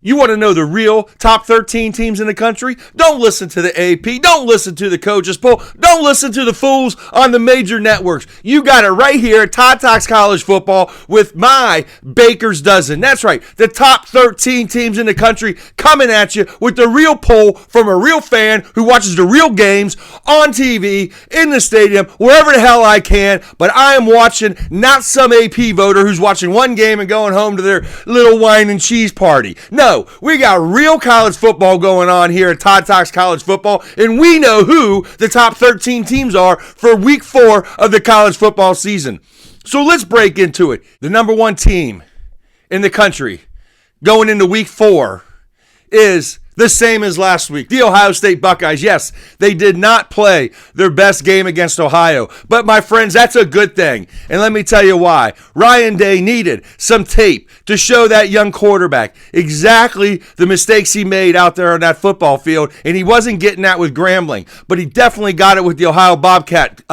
You want to know the real top 13 teams in the country? Don't listen to the AP. Don't listen to the coaches poll. Don't listen to the fools on the major networks. You got it right here at Todd Talks College Football with my Baker's Dozen. That's right, the top 13 teams in the country coming at you with the real poll from a real fan who watches the real games on TV, in the stadium, wherever the hell I can. But I am watching not some AP voter who's watching one game and going home to their little wine and cheese party. No. We got real college football going on here at Todd Talks College Football, and we know who the top 13 teams are for week 4 of the college football season. So let's break into it. The number 1 team in the country going into week 4 is the same as last week, the Ohio State Buckeyes. Yes, they did not play their best game against Ohio, but my friends, that's a good thing. And let me tell you why. Ryan Day needed some tape to show that young quarterback exactly the mistakes he made out there on that football field, and he wasn't getting that with Grambling, but he definitely got it with the Ohio Bobcat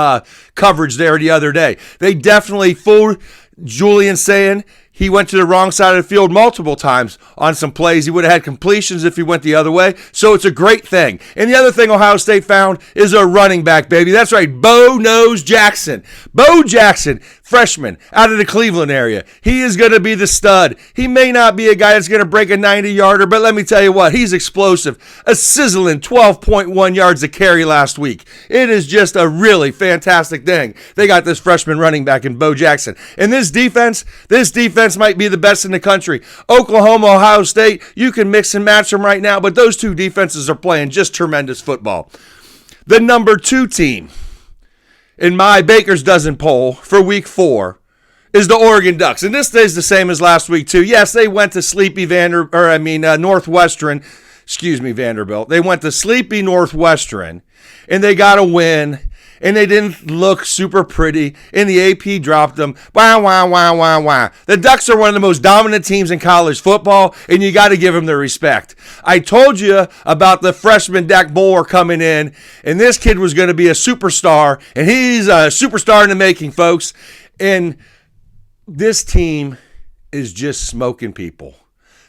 coverage there the other day. They definitely fooled Julian saying he went to the wrong side of the field multiple times on some plays. He would have had completions if he went the other way. So it's a great thing. And the other thing Ohio State found is a running back, baby. That's right, Bo Nose Jackson. Bo Jackson, freshman out of the Cleveland area. He is going to be the stud. He may not be a guy that's going to break a 90-yarder, but let me tell you what, he's explosive. A sizzling 12.1 yards a carry last week. It is just a really fantastic thing. They got this freshman running back in Bo Jackson. And this defense might be the best in the country. Oklahoma, Ohio State, you can mix and match them right now, but those two defenses are playing just tremendous football. The number 2 team in my Baker's Dozen poll for week 4 is the Oregon Ducks. And this stays the same as last week too. Yes, they went to Northwestern. Vanderbilt. They went to sleepy Northwestern, and they got a win. And they didn't look super pretty, and the AP dropped them. Wah, wah, wah, wah, wah. The Ducks are one of the most dominant teams in college football, and you got to give them the respect. I told you about the freshman Dak Moore coming in, and this kid was going to be a superstar, and he's a superstar in the making, folks. And this team is just smoking people.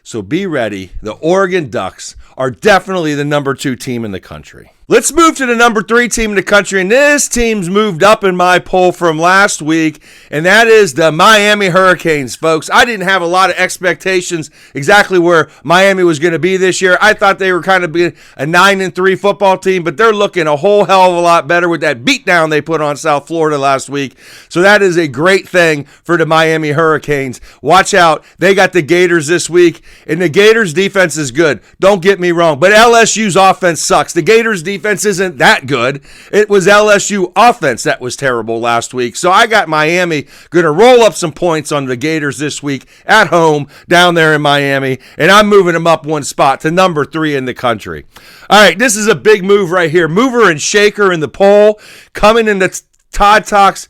So be ready. The Oregon Ducks are definitely the number 2 team in the country. Let's move to the number 3 team in the country, and this team's moved up in my poll from last week, and that is the Miami Hurricanes, folks. I didn't have a lot of expectations exactly where Miami was going to be this year. I thought they were kind of being a 9-3 football team, but they're looking a whole hell of a lot better with that beatdown they put on South Florida last week. So that is a great thing for the Miami Hurricanes. Watch out. They got the Gators this week, and the Gators' defense is good. Don't get me wrong, but LSU's offense sucks. The Gators' defense isn't that good. It was LSU offense that was terrible last week. So I got Miami going to roll up some points on the Gators this week at home down there in Miami, and I'm moving them up 1 spot to number 3 in the country. All right, this is a big move right here. Mover and shaker in the poll, coming in the Todd Talks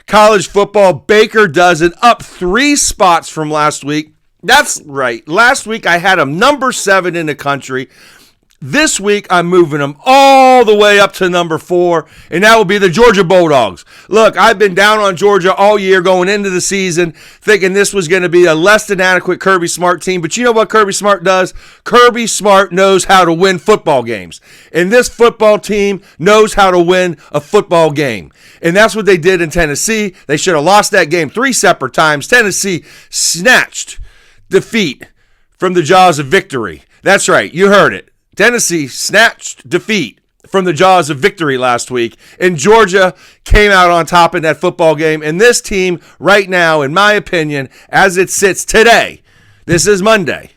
College Football Baker Dozen, up 3 spots from last week. That's right. Last week I had them number 7 in the country. This week, I'm moving them all the way up to number 4, and that will be the Georgia Bulldogs. Look, I've been down on Georgia all year going into the season, thinking this was going to be a less than adequate Kirby Smart team. But you know what Kirby Smart does? Kirby Smart knows how to win football games. And this football team knows how to win a football game. And that's what they did in Tennessee. They should have lost that game 3 separate times. Tennessee snatched defeat from the jaws of victory. That's right, you heard it. Tennessee snatched defeat from the jaws of victory last week, and Georgia came out on top in that football game. And this team right now, in my opinion, as it sits today, this is Monday,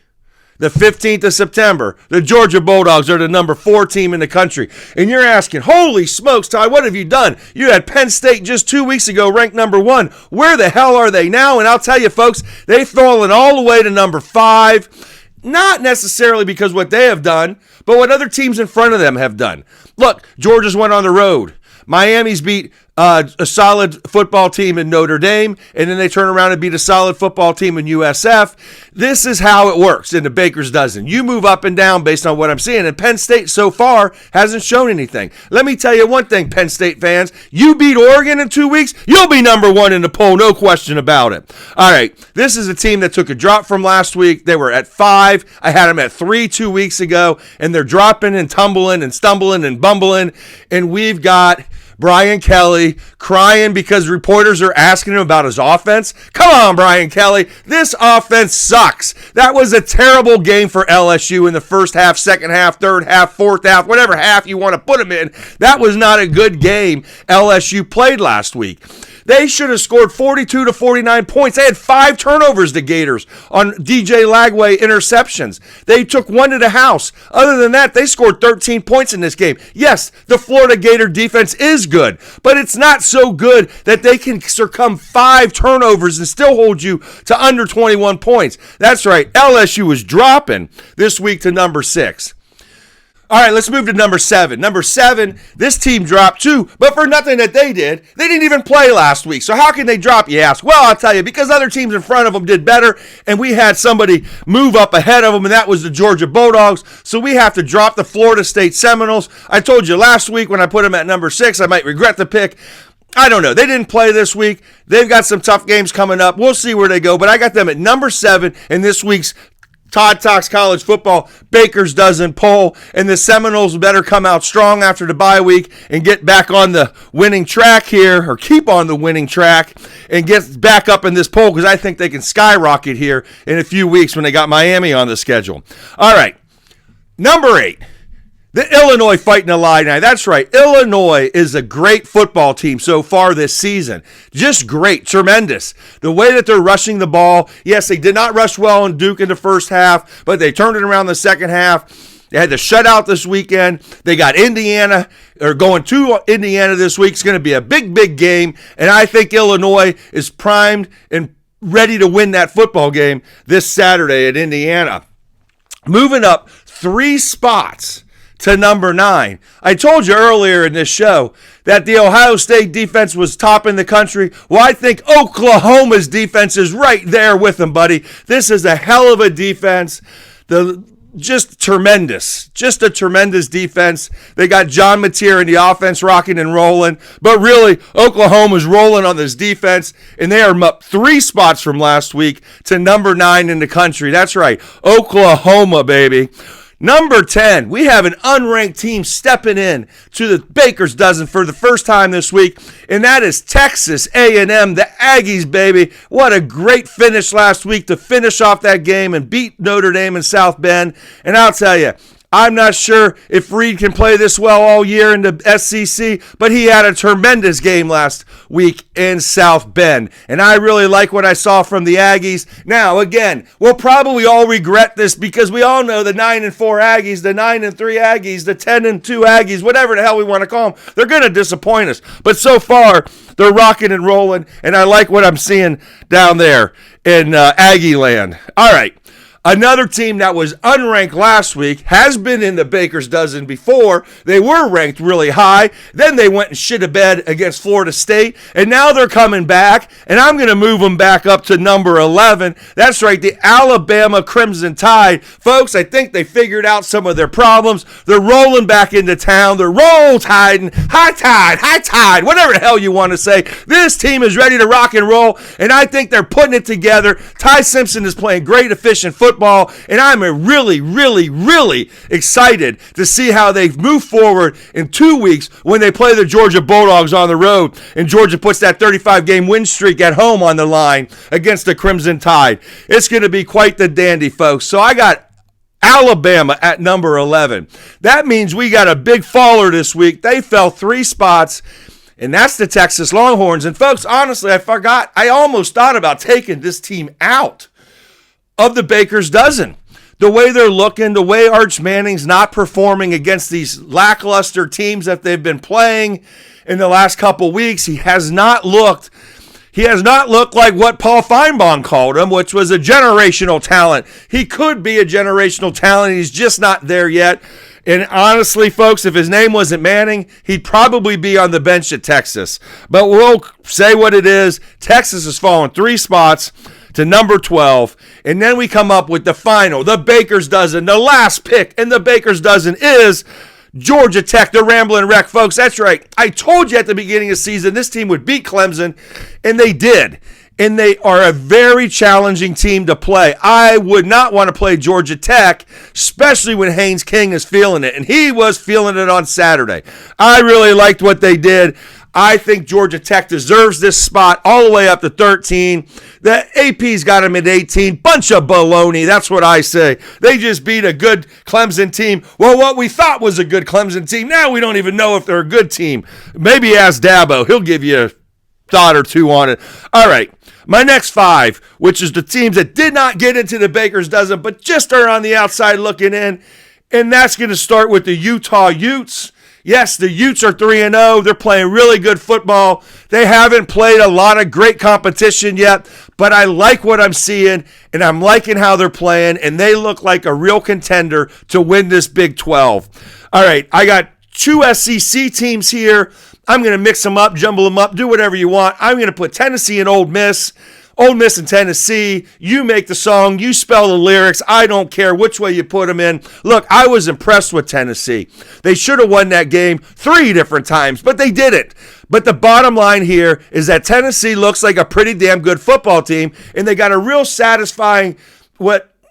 the 15th of September, the Georgia Bulldogs are the number 4 team in the country. And you're asking, holy smokes, Todd, what have you done? You had Penn State just 2 weeks ago ranked number 1. Where the hell are they now? And I'll tell you, folks, they've fallen all the way to number 5. Not necessarily because what they have done, but what other teams in front of them have done. Look, Georgia's went on the road. Miami's beat a solid football team in Notre Dame, and then they turn around and beat a solid football team in USF. This is how it works in the Baker's Dozen. You move up and down based on what I'm seeing, and Penn State so far hasn't shown anything. Let me tell you one thing, Penn State fans. You beat Oregon in 2 weeks, you'll be number one in the poll, no question about it. All right, this is a team that took a drop from last week. They were at 5. I had them at 3 2 weeks ago, and they're dropping and tumbling and stumbling and bumbling, and we've got Brian Kelly crying because reporters are asking him about his offense. Come on, Brian Kelly. This offense sucks. That was a terrible game for LSU in the first half, second half, third half, fourth half, whatever half you want to put them in. That was not a good game LSU played last week. They should have scored 42 to 49 points. They had 5 turnovers, the Gators, on DJ Lagway interceptions. They took one to the house. Other than that, they scored 13 points in this game. Yes, the Florida Gator defense is good, but it's not so good that they can succumb 5 turnovers and still hold you to under 21 points. That's right, LSU was dropping this week to number 6. All right, let's move to number 7. Number 7, this team dropped too, but for nothing that they did. They didn't even play last week. So how can they drop, you ask? Well, I'll tell you, because other teams in front of them did better, and we had somebody move up ahead of them, and that was the Georgia Bulldogs. So we have to drop the Florida State Seminoles. I told you last week when I put them at number 6, I might regret the pick. I don't know. They didn't play this week. They've got some tough games coming up. We'll see where they go, but I got them at number 7 in this week's Todd Talks College Football Baker's Dozen poll, and the Seminoles better come out strong after the bye week and get back on the winning track here, or keep on the winning track and get back up in this poll, because I think they can skyrocket here in a few weeks when they got Miami on the schedule. All right, number 8. The Illinois Fighting Illini. That's right. Illinois is a great football team so far this season. Just great. Tremendous. The way that they're rushing the ball. Yes, they did not rush well on Duke in the first half, but they turned it around the second half. They had the shutout this weekend. They got Indiana, or going to Indiana this week. It's going to be a big, big game, and I think Illinois is primed and ready to win that football game this Saturday at Indiana. Moving up 3 spots to number 9. I told you earlier in this show that the Ohio State defense was top in the country. Well, I think Oklahoma's defense is right there with them, buddy. This is a hell of a defense. Just tremendous. Just a tremendous defense. They got John Mateer in the offense rocking and rolling. But really, Oklahoma's rolling on this defense, and they are up 3 spots from last week to number 9 in the country. That's right. Oklahoma, baby. Number 10, we have an unranked team stepping in to the Baker's Dozen for the first time this week, and that is Texas A&M, the Aggies, baby. What a great finish last week to finish off that game and beat Notre Dame in South Bend. And I'll tell you, I'm not sure if Reed can play this well all year in the SEC, but he had a tremendous game last week in South Bend. And I really like what I saw from the Aggies. Now, again, we'll probably all regret this, because we all know the 9-4 Aggies, the 9-3 Aggies, the 10-2 Aggies, whatever the hell we want to call them, they're going to disappoint us. But so far, they're rocking and rolling, and I like what I'm seeing down there in Aggie land. All right. Another team that was unranked last week has been in the Baker's Dozen before. They were ranked really high. Then they went and shit a bed against Florida State. And now they're coming back. And I'm going to move them back up to number 11. That's right, the Alabama Crimson Tide. Folks, I think they figured out some of their problems. They're rolling back into town. They're roll-tiding. High tide, whatever the hell you want to say. This team is ready to rock and roll. And I think they're putting it together. Ty Simpson is playing great, efficient football. And I'm really, really, really excited to see how they move forward in 2 weeks when they play the Georgia Bulldogs on the road. And Georgia puts that 35-game win streak at home on the line against the Crimson Tide. It's going to be quite the dandy, folks. So I got Alabama at number 11. That means we got a big faller this week. They fell 3 spots. And that's the Texas Longhorns. And folks, honestly, I almost thought about taking this team out of the Baker's Dozen. The way they're looking, the way Arch Manning's not performing against these lackluster teams that they've been playing in the last couple weeks, he has not looked like what Paul Feinbaum called him, which was a generational talent. He could be a generational talent. He's just not there yet. And honestly, folks, if his name wasn't Manning, he'd probably be on the bench at Texas. But we'll say what it is. Texas has fallen 3 spots to number 12. And then we come up with the final, the Baker's Dozen, the last pick in the Baker's Dozen is Georgia Tech, the Ramblin' Wreck, folks. That's right. I told you at the beginning of the season this team would beat Clemson, and they did. And they are a very challenging team to play. I would not want to play Georgia Tech, especially when Haynes King is feeling it. And he was feeling it on Saturday. I really liked what they did. I think Georgia Tech deserves this spot all the way up to 13. The AP's got them at 18. Bunch of baloney. That's what I say. They just beat a good Clemson team. Well, what we thought was a good Clemson team, now we don't even know if they're a good team. Maybe ask Dabo. He'll give you a thought or two on it. All right. My next 5, which is the teams that did not get into the Baker's Dozen, but just are on the outside looking in, and that's going to start with the Utah Utes. Yes, the Utes are 3-0. They're playing really good football. They haven't played a lot of great competition yet, but I like what I'm seeing, and I'm liking how they're playing, and they look like a real contender to win this Big 12. All right, I got 2 SEC teams here. I'm going to mix them up, jumble them up, do whatever you want. I'm going to put Tennessee and Ole Miss. Ole Miss and Tennessee, you make the song, you spell the lyrics. I don't care which way you put them in. Look, I was impressed with Tennessee. They should have won that game 3 different times, but they didn't. But the bottom line here is that Tennessee looks like a pretty damn good football team, and they got a real satisfying,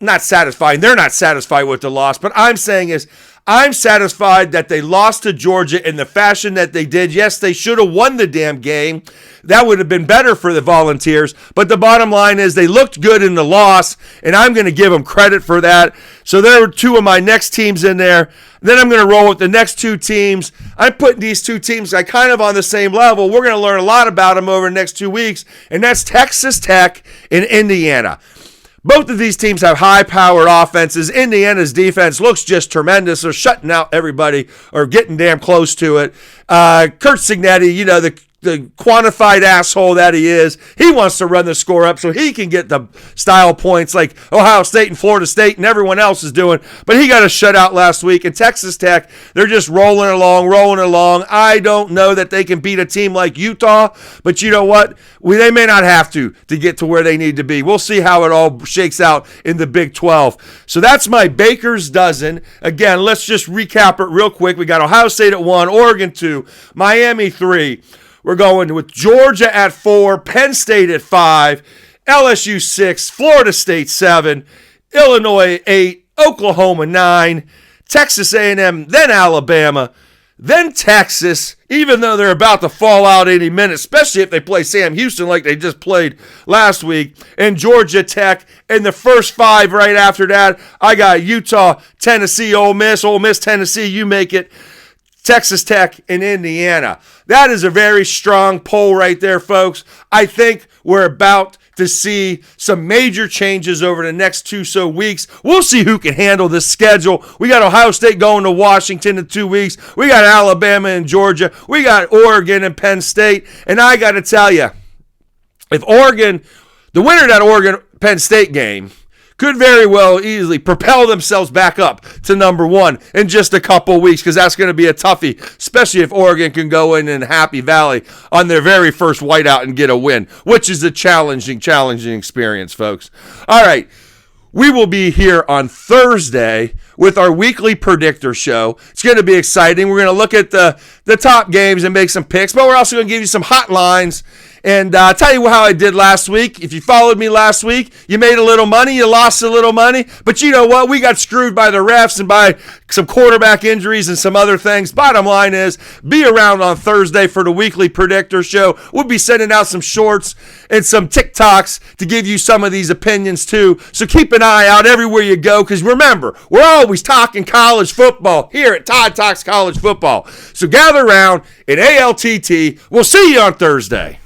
not satisfying, they're not satisfied with the loss, but I'm saying is, I'm satisfied that they lost to Georgia in the fashion that they did. Yes, they should have won the damn game. That would have been better for the Volunteers. But the bottom line is they looked good in the loss, and I'm going to give them credit for that. So there are 2 of my next teams in there. Then I'm going to roll with the next 2 teams. I'm putting these 2 teams kind of on the same level. We're going to learn a lot about them over the next 2 weeks, and that's Texas Tech and Indiana. Both of these teams have high-powered offenses. Indiana's defense looks just tremendous. They're shutting out everybody or getting damn close to it. Kurt Signetti, the quantified asshole that he is, he wants to run the score up so he can get the style points like Ohio State and Florida State and everyone else is doing. But he got a shutout last week. And Texas Tech, they're just rolling along. I don't know that they can beat a team like Utah, but you know what? They may not have to get to where they need to be. We'll see how it all shakes out in the Big 12. So that's my Baker's Dozen. Again, let's just recap it real quick. We got Ohio State at 1, Oregon 2, Miami 3. We're going with Georgia at 4, Penn State at 5, LSU 6, Florida State 7, Illinois 8, Oklahoma 9, Texas A&M, then Alabama, then Texas, even though they're about to fall out any minute, especially if they play Sam Houston like they just played last week, and Georgia Tech. And the first 5 right after that, I got Utah, Tennessee, Ole Miss, Tennessee, you make it. Texas Tech, and Indiana. That is a very strong poll right there, folks. I think we're about to see some major changes over the next 2 weeks. We'll see who can handle this schedule. We got Ohio State going to Washington in 2 weeks. We got Alabama and Georgia. We got Oregon and Penn State. And I got to tell you, if Oregon, the winner of that Oregon-Penn State game, could very well easily propel themselves back up to number 1 in just a couple weeks, because that's going to be a toughie, especially if Oregon can go in Happy Valley on their very first whiteout and get a win, which is a challenging experience, folks. All right. We will be here on Thursday with our weekly predictor show. It's going to be exciting. We're going to look at the top games and make some picks, but we're also going to give you some hotlines and tell you how I did last week. If you followed me last week, you made a little money, you lost a little money, but you know what? We got screwed by the refs and by some quarterback injuries and some other things. Bottom line is, be around on Thursday for the weekly predictor show. We'll be sending out some shorts and some TikToks to give you some of these opinions too. So keep an eye out everywhere you go, because remember, we're always talking college football here at Todd Talks College Football. So gather around in ALTT. We'll see you on Thursday.